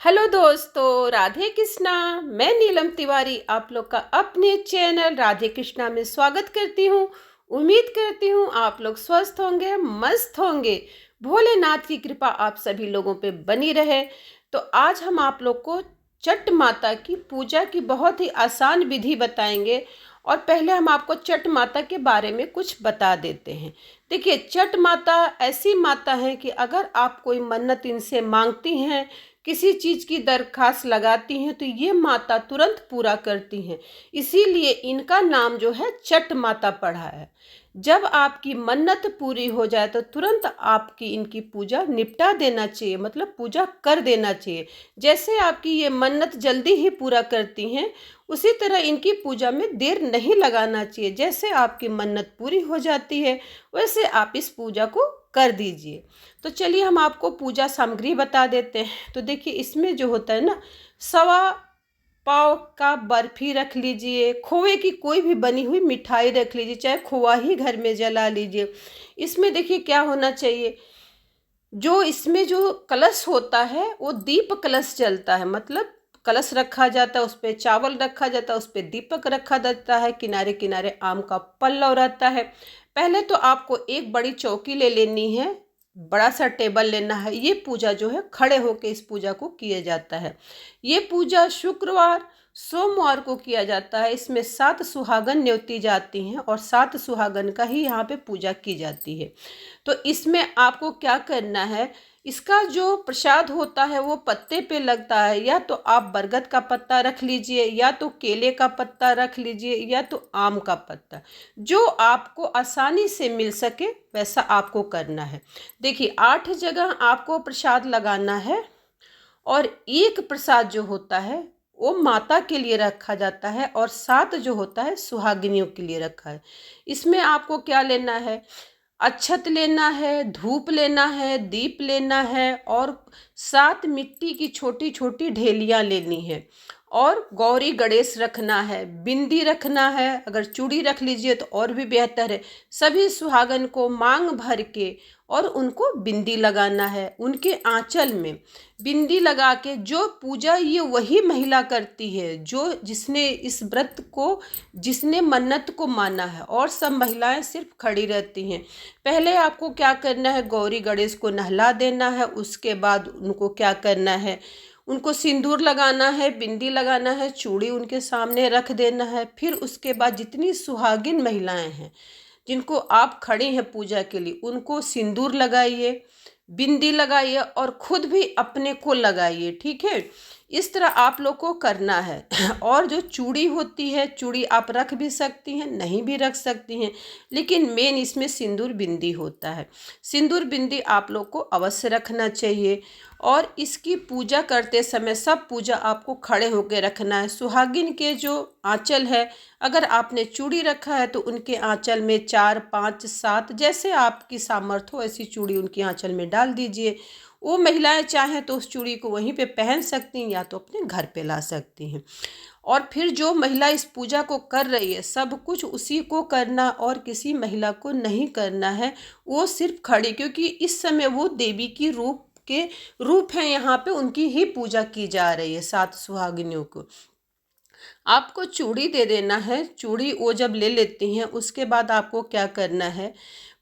Hello दोस्तों, राधे कृष्णा। मैं नीलम तिवारी आप लोग का अपने चैनल राधे कृष्णा में स्वागत करती हूँ। उम्मीद करती हूँ आप लोग स्वस्थ होंगे, मस्त होंगे। भोलेनाथ की कृपा आप सभी लोगों पे बनी रहे। तो आज हम आप लोग को छठ माता की पूजा की बहुत ही आसान विधि बताएंगे। और पहले हम आपको छठ माता के बारे में कुछ बता देते हैं। देखिए, छठ माता ऐसी माता है कि अगर आप कोई मन्नत इनसे मांगती हैं, किसी चीज की दरखास्त लगाती हैं, तो ये माता तुरंत पूरा करती हैं। इसीलिए इनका नाम जो है छठ माता पड़ा है। जब आपकी मन्नत पूरी हो जाए तो तुरंत आपकी इनकी पूजा निपटा देना चाहिए, मतलब पूजा कर देना चाहिए। जैसे आपकी ये मन्नत जल्दी ही पूरा करती हैं, उसी तरह इनकी पूजा में देर नहीं लगाना चाहिए। जैसे आपकी मन्नत पूरी हो जाती है वैसे आप इस पूजा को कर दीजिए। तो चलिए हम आपको पूजा सामग्री बता देते हैं। तो देखिए, इसमें जो होता है ना, सवा पाव का बर्फी रख लीजिए, खोए की कोई भी बनी हुई मिठाई रख लीजिए, चाहे खोआ ही घर में जला लीजिए। इसमें देखिए क्या होना चाहिए, जो इसमें जो कलश होता है वो दीप कलश जलता है। मतलब कलश रखा जाता है, उस पर चावल रखा जाता है, उस पर दीपक रखा जाता है, किनारे किनारे आम का पल्लव रहता है। पहले तो आपको एक बड़ी चौकी ले लेनी है, बड़ा सा टेबल लेना है। ये पूजा जो है खड़े होके इस पूजा को किया जाता है। ये पूजा शुक्रवार सोमवार को किया जाता है। इसमें 7 सुहागन न्योती जाती हैं और 7 सुहागन का ही यहाँ पे पूजा की जाती है। तो इसमें आपको क्या करना है, इसका जो प्रसाद होता है वो पत्ते पे लगता है। या तो आप बरगद का पत्ता रख लीजिए, या तो केले का पत्ता रख लीजिए, या तो आम का पत्ता, जो आपको आसानी से मिल सके वैसा आपको करना है। देखिए, 8 जगह आपको प्रसाद लगाना है। और एक प्रसाद जो होता है वो माता के लिए रखा जाता है, और 7 जो होता है सुहागिनियों के लिए रखा है। इसमें आपको क्या लेना है, अक्षत लेना है, धूप लेना है, दीप लेना है, और 7 मिट्टी की छोटी छोटी ढेलियां लेनी है। और गौरी गणेश रखना है, बिंदी रखना है। अगर चूड़ी रख लीजिए तो और भी बेहतर है। सभी सुहागन को मांग भर के और उनको बिंदी लगाना है। उनके आंचल में बिंदी लगा के, जो पूजा ये वही महिला करती है जो जिसने इस व्रत को, जिसने मन्नत को माना है, और सब महिलाएं सिर्फ खड़ी रहती हैं। पहले आपको क्या करना है, गौरी गणेश को नहला देना है। उसके बाद उनको क्या करना है, उनको सिंदूर लगाना है, बिंदी लगाना है, चूड़ी उनके सामने रख देना है। फिर उसके बाद जितनी सुहागिन महिलाएं हैं जिनको आप खड़ी हैं पूजा के लिए, उनको सिंदूर लगाइए, बिंदी लगाइए, और खुद भी अपने को लगाइए। ठीक है, इस तरह आप लोग को करना है। और जो चूड़ी होती है, चूड़ी आप रख भी सकती हैं, नहीं भी रख सकती हैं, लेकिन मेन इसमें सिंदूर बिंदी होता है। सिंदूर बिंदी आप लोग को अवश्य रखना चाहिए। और इसकी पूजा करते समय सब पूजा आपको खड़े होकर रखना है। सुहागिन के जो आंचल है, अगर आपने चूड़ी रखा है तो उनके आंचल में 4, 5, 7 जैसे आपकी सामर्थ्य हो ऐसी चूड़ी उनके आंचल में डाल दीजिए। वो महिलाएं चाहें तो उस चूड़ी को वहीं पे पहन सकती हैं, या तो अपने घर पे ला सकती हैं। और फिर जो महिला इस पूजा को कर रही है, सब कुछ उसी को करना और किसी महिला को नहीं करना है। वो सिर्फ खड़ी, क्योंकि इस समय वो देवी की रूप है, यहाँ पे उनकी ही पूजा की जा रही है 7 सुहागिनियों को। आपको चूड़ी दे देना है। चूड़ी वो जब ले लेती हैं उसके बाद आपको क्या करना है,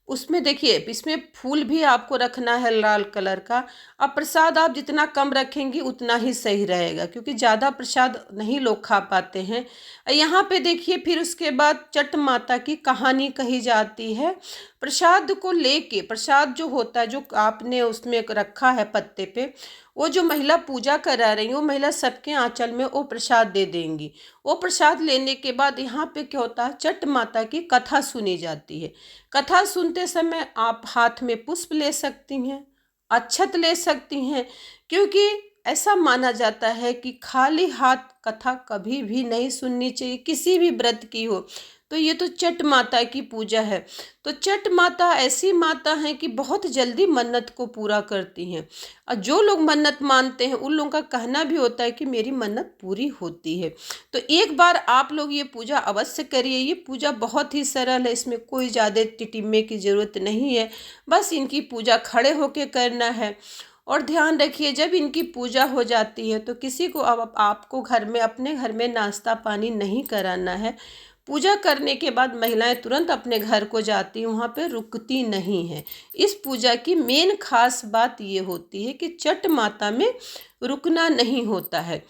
उसमें देखिए इसमें फूल भी आपको रखना है लाल कलर का। अब प्रसाद आप जितना कम रखेंगी उतना ही सही रहेगा, क्योंकि ज़्यादा प्रसाद नहीं लोग खा पाते हैं। यहाँ पे देखिए, फिर उसके बाद छठ माता की कहानी कही जाती है। प्रसाद को लेके, प्रसाद जो होता है जो आपने उसमें रखा है पत्ते पे, वो जो महिला पूजा करा रही है वो महिला सबके आंचल में वो प्रसाद दे देंगी। वो प्रसाद लेने के बाद यहाँ पे क्या होता है, छठ माता की कथा सुनी जाती है। कथा सुनते समय आप हाथ में पुष्प ले सकती हैं, अक्षत ले सकती हैं, क्योंकि ऐसा माना जाता है कि खाली हाथ कथा कभी भी नहीं सुननी चाहिए, किसी भी व्रत की हो। तो ये तो छठ माता की पूजा है। तो छठ माता ऐसी माता है कि बहुत जल्दी मन्नत को पूरा करती हैं। और जो लोग मन्नत मानते हैं उन लोगों का कहना भी होता है कि मेरी मन्नत पूरी होती है। तो एक बार आप लोग ये पूजा अवश्य करिए। ये पूजा बहुत ही सरल है, इसमें कोई ज़्यादा टिटिम्मे की ज़रूरत नहीं है। बस इनकी पूजा खड़े होके करना है। और ध्यान रखिए, जब इनकी पूजा हो जाती है तो किसी को अब आपको घर में, अपने घर में नाश्ता पानी नहीं कराना है। पूजा करने के बाद महिलाएं तुरंत अपने घर को जाती हैं, वहाँ पे रुकती नहीं हैं। इस पूजा की मेन खास बात ये होती है कि छठ माता में रुकना नहीं होता है।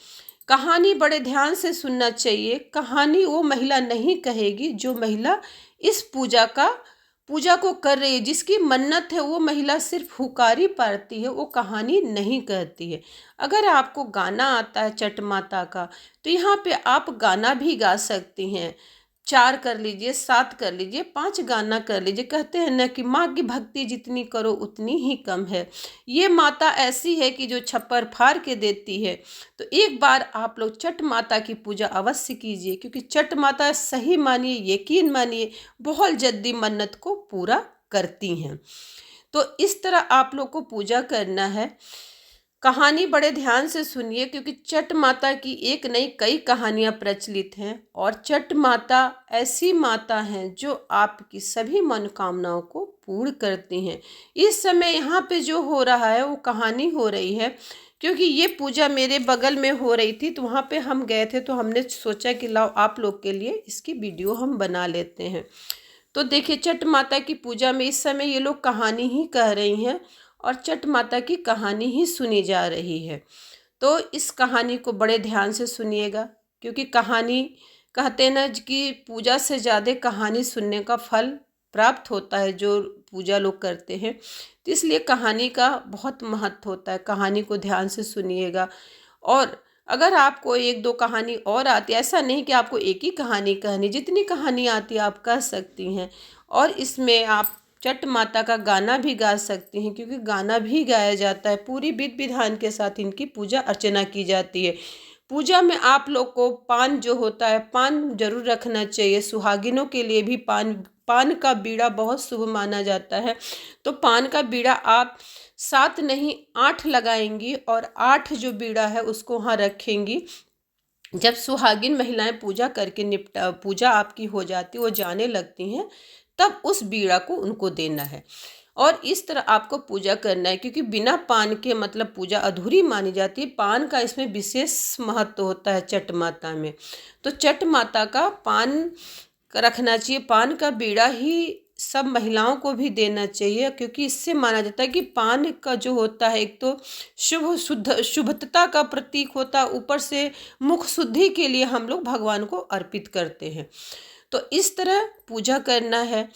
कहानी बड़े ध्यान से सुनना चाहिए। कहानी वो महिला नहीं कहेगी जो महिला इस पूजा को कर रही है, जिसकी मन्नत है, वो महिला सिर्फ हुकारी पारती है, वो कहानी नहीं कहती है। अगर आपको गाना आता है छठ माता का, तो यहाँ पे आप गाना भी गा सकती हैं। 4 कर लीजिए, 7 कर लीजिए, 5 गाना कर लीजिए। कहते हैं ना कि माँ की भक्ति जितनी करो उतनी ही कम है। ये माता ऐसी है कि जो छप्पर फाड़ के देती है। तो एक बार आप लोग छठ माता की पूजा अवश्य कीजिए, क्योंकि छठ माता, सही मानिए, यकीन मानिए, बहुत जल्दी मन्नत को पूरा करती हैं। तो इस तरह आप लोग को पूजा करना है। कहानी बड़े ध्यान से सुनिए, क्योंकि छठ माता की एक नहीं कई कहानियाँ प्रचलित हैं, और छठ माता ऐसी माता हैं जो आपकी सभी मनोकामनाओं को पूर्ण करती हैं। इस समय यहाँ पे जो हो रहा है वो कहानी हो रही है, क्योंकि ये पूजा मेरे बगल में हो रही थी, तो वहाँ पे हम गए थे, तो हमने सोचा कि लाओ आप लोग के लिए इसकी वीडियो हम बना लेते हैं। तो देखिए, छठ माता की पूजा में इस समय ये लोग कहानी ही कह रही हैं और छठ माता की कहानी ही सुनी जा रही है। तो इस कहानी को बड़े ध्यान से सुनिएगा, क्योंकि कहानी, कहते हैं ना कि पूजा से ज़्यादा कहानी सुनने का फल प्राप्त होता है जो पूजा लोग करते हैं। तो इसलिए कहानी का बहुत महत्व होता है। कहानी को ध्यान से सुनिएगा। और अगर आपको एक दो कहानी और आती है, ऐसा नहीं कि आपको एक ही कहानी कहनी, जितनी कहानी आती है आप कह सकती हैं। और इसमें आप छठ माता का गाना भी गा सकती हैं, क्योंकि गाना भी गाया जाता है। पूरी विधि विधान के साथ इनकी पूजा अर्चना की जाती है। पूजा में आप लोग को पान जो होता है, पान जरूर रखना चाहिए। सुहागिनों के लिए भी पान का बीड़ा बहुत शुभ माना जाता है। तो पान का बीड़ा आप 7 नहीं 8 लगाएंगी, और 8 जो बीड़ा है उसको वहाँ रखेंगी। जब सुहागिन महिलाएं पूजा करके पूजा आपकी हो जाती, वो जाने लगती हैं, तब उस बीड़ा को उनको देना है। और इस तरह आपको पूजा करना है, क्योंकि बिना पान के मतलब पूजा अधूरी मानी जाती है। पान का इसमें विशेष महत्व होता है छठ माता में। तो छठ माता का पान रखना चाहिए। पान का बीड़ा ही सब महिलाओं को भी देना चाहिए, क्योंकि इससे माना जाता है कि पान का जो होता है, एक तो शुभता का प्रतीक होता है, ऊपर से मुख शुद्धि के लिए हम लोग भगवान को अर्पित करते हैं। तो इस तरह पूजा करना है।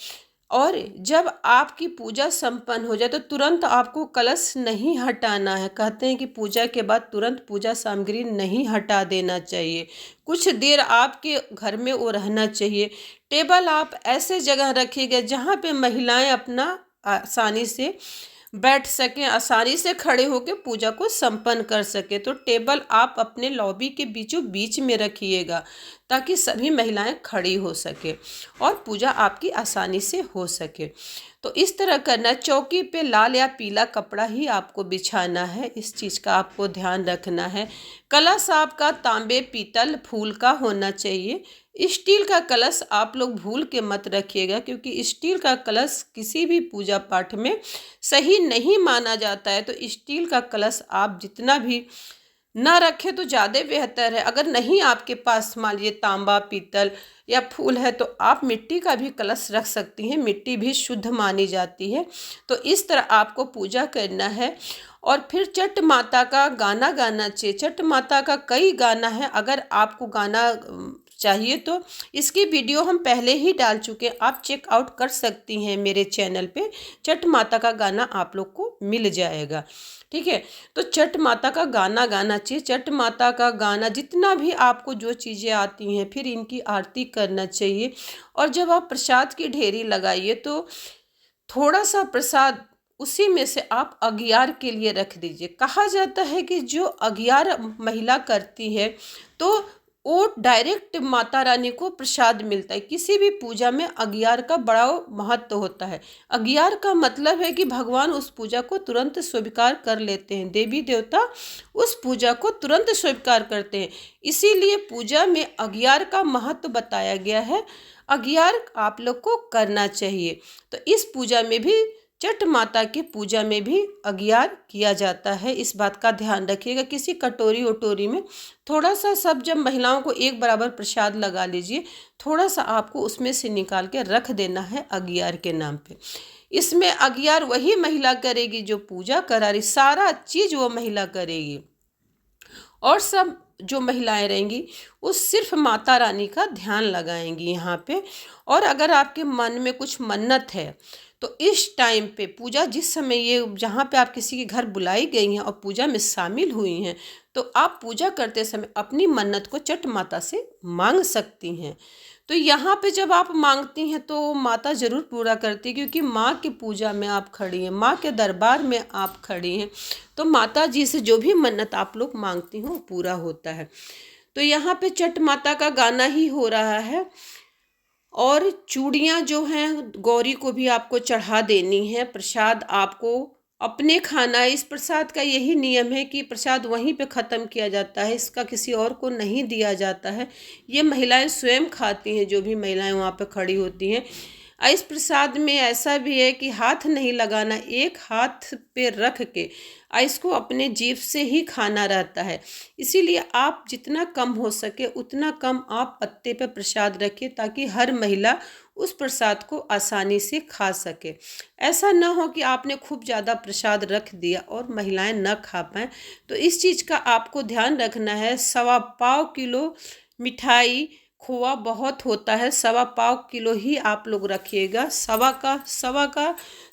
और जब आपकी पूजा संपन्न हो जाए तो तुरंत आपको कलश नहीं हटाना है। कहते हैं कि पूजा के बाद तुरंत पूजा सामग्री नहीं हटा देना चाहिए। कुछ देर आपके घर में वो रहना चाहिए। टेबल आप ऐसे जगह रखिएगा जहाँ पे महिलाएं अपना आसानी से बैठ सकें, आसानी से खड़े होकर पूजा को संपन्न कर सके। तो टेबल आप अपने लॉबी के बीचों बीच में रखिएगा, ताकि सभी महिलाएं खड़ी हो सके और पूजा आपकी आसानी से हो सके। तो इस तरह करना। चौकी पे लाल या पीला कपड़ा ही आपको बिछाना है, इस चीज़ का आपको ध्यान रखना है। कलश आपका तांबे पीतल फूल का होना चाहिए। स्टील का कलश आप लोग भूल के मत रखिएगा, क्योंकि स्टील का कलश किसी भी पूजा पाठ में सही नहीं माना जाता है। तो स्टील का कलश आप जितना भी ना रखें तो ज़्यादा बेहतर है। अगर नहीं आपके पास मान लीजिए तांबा पीतल या फूल है, तो आप मिट्टी का भी कलश रख सकती हैं। मिट्टी भी शुद्ध मानी जाती है। तो इस तरह आपको पूजा करना है। और फिर छठ माता का गाना गाना चाहिए। छठ माता का कई गाना है। अगर आपको गाना चाहिए तो इसकी वीडियो हम पहले ही डाल चुके हैं, आप चेक आउट कर सकती हैं मेरे चैनल पे। छठ माता का गाना आप लोग को मिल जाएगा, ठीक है। तो छठ माता का गाना गाना चाहिए। छठ माता का गाना जितना भी आपको जो चीज़ें आती हैं, फिर इनकी आरती करना चाहिए। और जब आप प्रसाद की ढेरी लगाइए तो थोड़ा सा प्रसाद उसी में से आप अगियार के लिए रख दीजिए। कहा जाता है कि जो अगियार महिला करती है तो वो डायरेक्ट माता रानी को प्रसाद मिलता है। किसी भी पूजा में अगियार का बड़ा महत्व होता है। अगियार का मतलब है कि भगवान उस पूजा को तुरंत स्वीकार कर लेते हैं। देवी देवता उस पूजा को तुरंत स्वीकार करते हैं। इसीलिए पूजा में अगियार का महत्व बताया गया है। अगियार आप लोग को करना चाहिए। तो इस पूजा में भी चट माता की पूजा में भी अगियार किया जाता है। इस बात का ध्यान रखिएगा। किसी कटोरी वटोरी में थोड़ा सा सब, जब महिलाओं को एक बराबर प्रसाद लगा लीजिए, थोड़ा सा आपको उसमें से निकाल के रख देना है अगियार के नाम पे। इसमें अगियार वही महिला करेगी जो पूजा करा रही, सारा चीज़ वो महिला करेगी, और सब जो महिलाएं रहेंगी वो सिर्फ माता रानी का ध्यान लगाएंगी यहाँ पे। और अगर आपके मन में कुछ मन्नत है तो इस टाइम पे पूजा, जिस समय ये जहाँ पे आप किसी के घर बुलाई गई हैं और पूजा में शामिल हुई हैं, तो आप पूजा करते समय अपनी मन्नत को चट माता से मांग सकती हैं। तो यहाँ पे जब आप मांगती हैं तो माता ज़रूर पूरा करती है, क्योंकि माँ की पूजा में आप खड़ी हैं, माँ के दरबार में आप खड़ी हैं, तो माता जी से जो भी मन्नत आप लोग मांगती हो पूरा होता है। तो यहाँ पे चट माता का गाना ही हो रहा है। और चूड़ियाँ जो हैं गौरी को भी आपको चढ़ा देनी है। प्रसाद आपको अपने खाना है। इस प्रसाद का यही नियम है कि प्रसाद वहीं पे ख़त्म किया जाता है, इसका किसी और को नहीं दिया जाता है। ये महिलाएं स्वयं खाती हैं, जो भी महिलाएं वहाँ पे खड़ी होती हैं। इस प्रसाद में ऐसा भी है कि हाथ नहीं लगाना, एक हाथ पे रख के इसको अपने जीभ से ही खाना रहता है। इसीलिए आप जितना कम हो सके उतना कम आप पत्ते पे प्रसाद रखिए, ताकि हर महिला उस प्रसाद को आसानी से खा सके। ऐसा ना हो कि आपने खूब ज़्यादा प्रसाद रख दिया और महिलाएं न खा पाएँ। तो इस चीज़ का आपको ध्यान रखना है। 1.25 किलो मिठाई, खोआ बहुत होता है, 1.25 किलो ही आप लोग रखिएगा।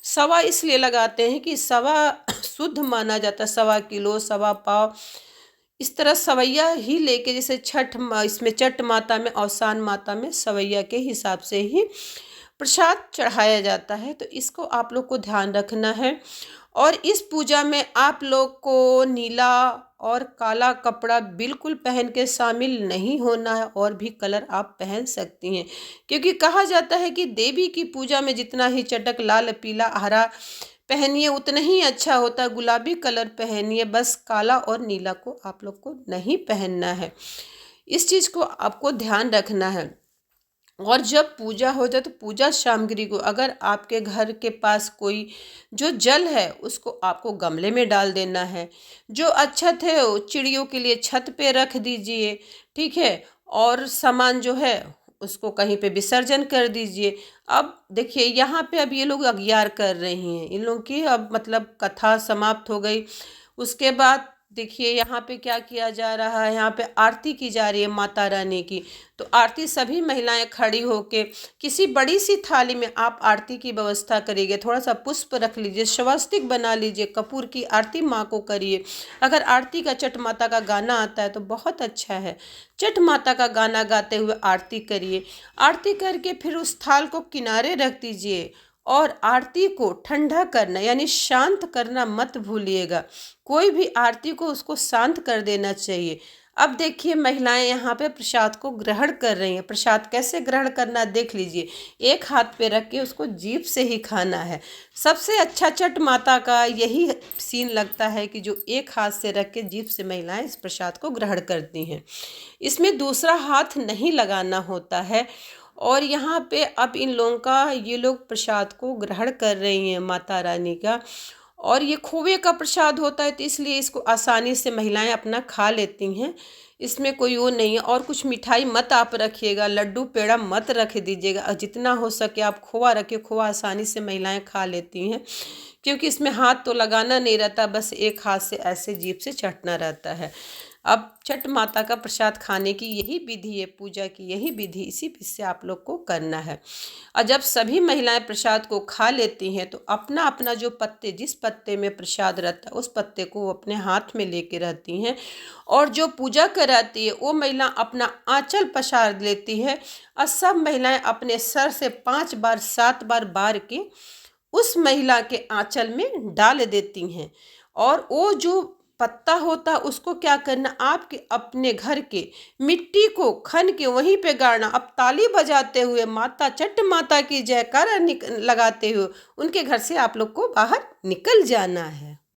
सवा इसलिए लगाते हैं कि सवा शुद्ध माना जाता है। 1.25 किलो, 1.25, इस तरह सवैया ही लेके, जैसे इसमें चट माता में, अवसान माता में सवैया के हिसाब से ही प्रसाद चढ़ाया जाता है। तो इसको आप लोग को ध्यान रखना है। और इस पूजा में आप लोग को नीला और काला कपड़ा बिल्कुल पहन के शामिल नहीं होना है, और भी कलर आप पहन सकती हैं, क्योंकि कहा जाता है कि देवी की पूजा में जितना ही चटक लाल पीला हरा पहनिए उतना ही अच्छा होता है। गुलाबी कलर पहनिए, बस काला और नीला को आप लोग को नहीं पहनना है। इस चीज़ को आपको ध्यान रखना है। और जब पूजा हो जाए तो पूजा सामग्री को, अगर आपके घर के पास कोई जो जल है उसको आपको गमले में डाल देना है। जो अक्षत है वो चिड़ियों के लिए छत पे रख दीजिए, ठीक है। और सामान जो है उसको कहीं पे विसर्जन कर दीजिए। अब देखिए यहाँ पे अब ये लोग अगियार कर रही हैं, इन लोगों की अब मतलब कथा समाप्त हो गई। उसके बाद देखिए यहाँ पे क्या किया जा रहा है, यहाँ पे आरती की जा रही है माता रानी की। तो आरती सभी महिलाएं खड़ी होके, किसी बड़ी सी थाली में आप आरती की व्यवस्था करिए, थोड़ा सा पुष्प रख लीजिए, स्वस्तिक बना लीजिए, कपूर की आरती माँ को करिए। अगर आरती का चट माता का गाना आता है तो बहुत अच्छा है, चट माता का गाना गाते हुए आरती करिए। आरती करके फिर उस थाल को किनारे रख दीजिए, और आरती को ठंडा करना यानी शांत करना मत भूलिएगा। कोई भी आरती को उसको शांत कर देना चाहिए। अब देखिए महिलाएं यहाँ पे प्रसाद को ग्रहण कर रही हैं। प्रसाद कैसे ग्रहण करना देख लीजिए। एक हाथ पे रख के उसको जीभ से ही खाना है। सबसे अच्छा चट माता का यही सीन लगता है कि जो एक हाथ से रख के जीभ से महिलाएं इस प्रसाद को ग्रहण करती हैं। इसमें दूसरा हाथ नहीं लगाना होता है। और यहाँ पे अब इन लोगों का, ये लोग प्रसाद को ग्रहण कर रही हैं माता रानी का। और ये खोए का प्रसाद होता है, तो इसलिए इसको आसानी से महिलाएं अपना खा लेती हैं, इसमें कोई वो नहीं है। और कुछ मिठाई मत आप रखिएगा, लड्डू पेड़ा मत रख दीजिएगा। जितना हो सके आप खोआ रखिए, खोआ आसानी से महिलाएं खा लेती हैं, क्योंकि इसमें हाथ तो लगाना नहीं रहता, बस एक हाथ से ऐसे जीभ से चटना रहता है। अब छठ माता का प्रसाद खाने की यही विधि है, पूजा की यही विधि, इसी विधि से आप लोग को करना है। और जब सभी महिलाएं प्रसाद को खा लेती हैं तो अपना अपना जो पत्ते, जिस पत्ते में प्रसाद रहता है उस पत्ते को वो अपने हाथ में लेके रहती हैं। और जो पूजा कराती है वो महिला अपना आंचल पसार लेती है, और सब महिलाएं अपने सर से 5 बार 7 बार बार के उस महिला के आंचल में डाल देती हैं। और वो जो पत्ता होता उसको क्या करना, आपके अपने घर के मिट्टी को खन के वहीं पे गाड़ना। अब ताली बजाते हुए माता चट माता की जयकारा लगाते हुए उनके घर से आप लोग को बाहर निकल जाना है।